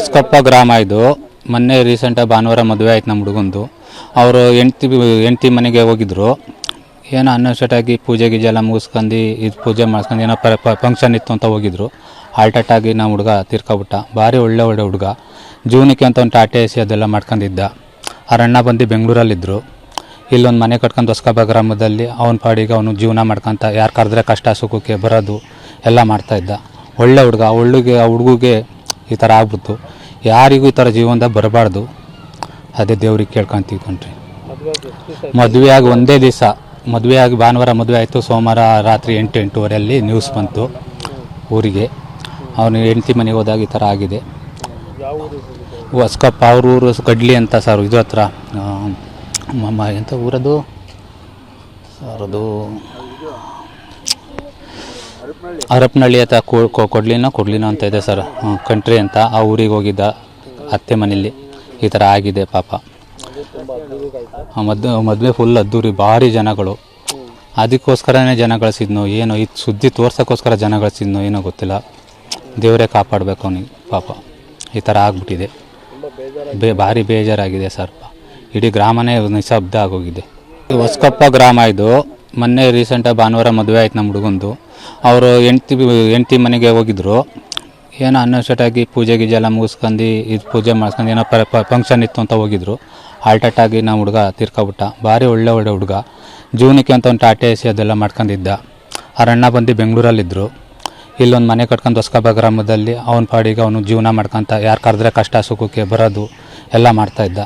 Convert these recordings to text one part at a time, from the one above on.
ಹೊಸಕೊಪ್ಪ ಗ್ರಾಮ ಇದು. ಮೊನ್ನೆ ರೀಸೆಂಟಾಗಿ ಭಾನುವಾರ ಮದುವೆ ಆಯ್ತು ನಮ್ಮ ಹುಡುಗಂದು. ಅವರು ಹೆಂಡ್ತಿ ಮನೆಗೆ ಹೋಗಿದ್ರು. ಏನೋ ಅನ್ನೋಷ್ಟೊತ್ತಾಗಿ ಪೂಜೆ ಗೀಜೆ ಎಲ್ಲ ಮುಗಿಸ್ಕೊಂಡು ಇದು ಪೂಜೆ ಮಾಡಿಸ್ಕೊಂಡು ಏನೋ ಫಂಕ್ಷನ್ ಇತ್ತು ಅಂತ ಹೋಗಿದ್ರು. ಆಲ್ಟಟಾಗಿ ನಮ್ಮ ಹುಡುಗ ತೀರ್ಕೊಬಿಟ್ಟ. ಭಾರಿ ಒಳ್ಳೆ ಹುಡುಗ. ಜೀವನಕ್ಕೆ ಅಂತ ಒಂದು ಟಾಟೆ ಎಸಿ ಅದೆಲ್ಲ ಮಾಡ್ಕೊಂಡಿದ್ದ. ಅವ್ರ ಅಣ್ಣ ಬಂದು ಬೆಂಗಳೂರಲ್ಲಿದ್ದರು. ಇಲ್ಲೊಂದು ಮನೆ ಕಟ್ಕೊಂಡು ಹೊಸಕೊಪ್ಪ ಗ್ರಾಮದಲ್ಲಿ ಅವನ ಪಾಡಿಗೆ ಅವನು ಜೀವನ ಮಾಡ್ಕೊತ ಯಾರು ಕರೆದ್ರೆ ಕಷ್ಟ ಸುಖಕ್ಕೆ ಬರೋದು ಎಲ್ಲ ಮಾಡ್ತಾಯಿದ್ದ. ಒಳ್ಳೆ ಹುಡುಗ. ಆ ಹುಡುಗಿಗೆ ಈ ಥರ ಆಗ್ಬಿಟ್ಟು ಯಾರಿಗೂ ಈ ಥರ ಜೀವನದಾಗ ಬರಬಾರ್ದು. ಅದೇ ದೇವ್ರಿಗೆ ಕೇಳ್ಕೊಂತೀವಿ ಕಣ್ರಿ. ಮದುವೆಯಾಗಿ ಒಂದೇ ದಿವಸ ಮದುವೆಯಾಗಿ ಭಾನುವಾರ ಮದುವೆ ಆಯಿತು. ಸೋಮವಾರ ರಾತ್ರಿ 8-8:30 ನ್ಯೂಸ್ ಬಂತು ಊರಿಗೆ. ಅವನು ಹೆಂಡ್ತಿ ಮನೆಗೆ ಹೋದಾಗ ಈ ಥರ ಆಗಿದೆ. ಹೊಸಕೊಪ್ಪ ಅವ್ರ ಊರು ಕಡ್ಲಿ ಅಂತ ಸರ್, ಇದ್ರ ಹತ್ರ ಎಂಥ ಊರದು ಸರ್, ಅದು ಹರಪನಹಳ್ಳಿ ಅಂತ ಕೊಡ್ಲಿನೋ ಅಂತ ಇದೆ ಸರ್, ಕಂಟ್ರಿ ಅಂತ. ಆ ಊರಿಗೆ ಹೋಗಿದ್ದ ಅತ್ತೆ ಮನೇಲಿ ಈ ಥರ ಆಗಿದೆ ಪಾಪ. ಮದುವೆ ಫುಲ್ ಅದ್ದೂರಿ, ಭಾರಿ ಜನಗಳು. ಅದಕ್ಕೋಸ್ಕರನೇ ಜನ ಗಳಿಸಿದ್ನೋ ಏನೋ, ಇದು ಸುದ್ದಿ ತೋರ್ಸೋಕ್ಕೋಸ್ಕರ ಜನ ಗಳಿಸಿದ್ನೋ ಏನೋ ಗೊತ್ತಿಲ್ಲ. ದೇವರೇ ಕಾಪಾಡಬೇಕು ಅವನಿಗೆ ಪಾಪ. ಈ ಥರ ಆಗ್ಬಿಟ್ಟಿದೆ. ಭಾರಿ ಬೇಜಾರಾಗಿದೆ ಸರ್. ಇಡೀ ಗ್ರಾಮನೇ ನಿಶಬ್ದ ಆಗೋಗಿದೆ. ಹೊಸಕೊಪ್ಪ ಗ್ರಾಮ ಇದು. ಮೊನ್ನೆ ರೀಸೆಂಟಾಗಿ ಭಾನುವಾರ ಮದುವೆ ಆಯ್ತು ನಮ್ಮ ಹುಡುಗಂದು. ಅವರು ಹೆಂಡ್ತಿ ಮನೆಗೆ ಹೋಗಿದ್ರು. ಏನೋ ಅನ್ನೋಷ್ಟೊತ್ತಾಗಿ ಪೂಜೆ ಗೀಜೆ ಎಲ್ಲ ಮುಗಿಸ್ಕೊಂಡು ಇದು ಪೂಜೆ ಮಾಡಿಸ್ಕೊಂಡು ಏನೋ ಫಂಕ್ಷನ್ ಇತ್ತು ಅಂತ ಹೋಗಿದ್ರು. ಆಲ್ಟಟಾಗಿ ನಮ್ಮ ಹುಡುಗ ತೀರ್ಕೊಬಿಟ್ಟ. ಭಾರಿ ಒಳ್ಳೆ ಹುಡುಗ. ಜೀವನಕ್ಕೆ ಅಂತ ಒಂದು ಟಾಟೆ ಎಸಿ ಅದೆಲ್ಲ ಮಾಡ್ಕೊಂಡಿದ್ದ. ಅವ್ರ ಅಣ್ಣ ಬಂದು ಬೆಂಗಳೂರಲ್ಲಿದ್ದರು. ಇಲ್ಲೊಂದು ಮನೆ ಕಟ್ಕೊಂಡು ಹೊಸಕೊಪ್ಪ ಗ್ರಾಮದಲ್ಲಿ ಅವನ ಪಾಡಿಗೆ ಅವನು ಜೀವನ ಮಾಡ್ಕೊತ ಯಾರು ಕರೆದ್ರೆ ಕಷ್ಟ ಸುಖಕ್ಕೆ ಬರೋದು ಎಲ್ಲ ಮಾಡ್ತಾಯಿದ್ದ.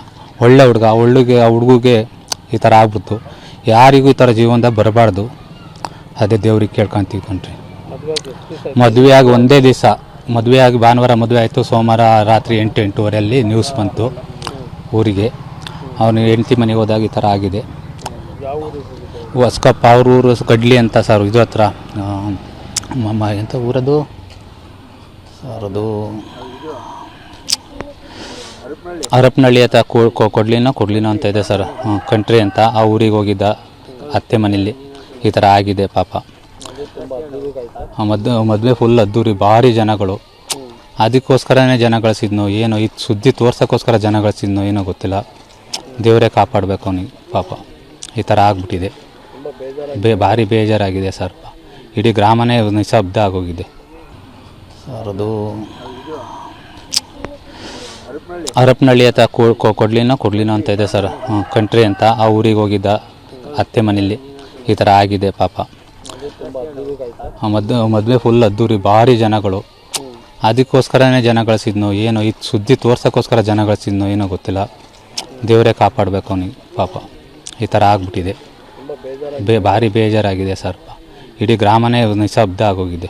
ಒಳ್ಳೆ ಹುಡುಗ. ಆ ಹುಡುಗಿಗೆ ಈ ಥರ ಆಗ್ಬಿಟ್ಟು ಯಾರಿಗೂ ಈ ಥರ ಜೀವನದಾಗ ಬರಬಾರ್ದು. ಅದೇ ದೇವ್ರಿಗೆ ಕೇಳ್ಕೊಂತೀವಿ ಕಣ್ರಿ. ಮದುವೆಯಾಗಿ ಒಂದೇ ದಿವಸ ಮದುವೆಯಾಗಿ ಭಾನುವಾರ ಮದುವೆ ಆಯಿತು. ಸೋಮವಾರ ರಾತ್ರಿ 8-8:30 ನ್ಯೂಸ್ ಬಂತು ಊರಿಗೆ. ಅವನು ಹೆಂಡ್ತಿ ಮನೆಗೆ ಹೋದಾಗ ಈ ಥರ ಆಗಿದೆ. ಹೊಸಕೊಪ್ಪ ಅವ್ರ ಊರು ಕಡ್ಲಿ ಅಂತ ಸರ್, ಇದ್ರ ಹತ್ರ ಎಂಥ ಊರದು ಸರ್, ಅದು ಹರಪನಹಳ್ಳಿ ಅಂತ ಕೊಡ್ಲಿನೋ ಅಂತ ಇದೆ ಸರ್, ಕಂಟ್ರಿ ಅಂತ. ಆ ಊರಿಗೆ ಹೋಗಿದ್ದ ಅತ್ತೆ ಮನೇಲಿ ಈ ಥರ ಆಗಿದೆ ಪಾಪ. ಮದುವೆ ಫುಲ್ ಅದ್ದೂರಿ, ಭಾರಿ ಜನಗಳು. ಅದಕ್ಕೋಸ್ಕರನೇ ಜನ ಗಳಿಸಿದ್ನೋ ಏನೋ, ಇದು ಸುದ್ದಿ ತೋರ್ಸೋಕ್ಕೋಸ್ಕರ ಜನ ಗಳಿಸಿದ್ನೋ ಏನೋ ಗೊತ್ತಿಲ್ಲ. ದೇವರೇ ಕಾಪಾಡಬೇಕು ಅವನಿಗೆ ಪಾಪ. ಈ ಥರ ಆಗ್ಬಿಟ್ಟಿದೆ. ಭಾರಿ ಬೇಜಾರಾಗಿದೆ ಸರ್. ಇಡೀ ಗ್ರಾಮನೇ ನಿಶಬ್ದ ಆಗೋಗಿದೆ ಸರ್. ಅದು ಹರಪನಹಳ್ಳಿ ಅಂತ ಕೊಡ್ಲಿನೋ ಅಂತ ಇದೆ ಸರ್, ಕಂಟ್ರಿ ಅಂತ. ಆ ಊರಿಗೆ ಹೋಗಿದ್ದ ಅತ್ತೆ ಮನೇಲಿ ಈ ಥರ ಆಗಿದೆ ಪಾಪ. ಮದುವೆ ಫುಲ್ ಅದ್ದೂರಿ, ಭಾರಿ ಜನಗಳು. ಅದಕ್ಕೋಸ್ಕರನೇ ಜನ ಗಳಿಸಿದ್ನೋ ಏನೋ, ಇದು ಸುದ್ದಿ ತೋರ್ಸೋಕ್ಕೋಸ್ಕರ ಜನ ಗಳಿಸಿದ್ನೋ ಏನೋ ಗೊತ್ತಿಲ್ಲ. ದೇವರೇ ಕಾಪಾಡಬೇಕು ಅವನಿಗೆ ಪಾಪ. ಈ ಥರ ಆಗ್ಬಿಟ್ಟಿದೆ. ಭಾರಿ ಬೇಜಾರಾಗಿದೆ ಸರ್. ಇಡೀ ಗ್ರಾಮನೇ ನಿಶಬ್ದ ಆಗೋಗಿದೆ.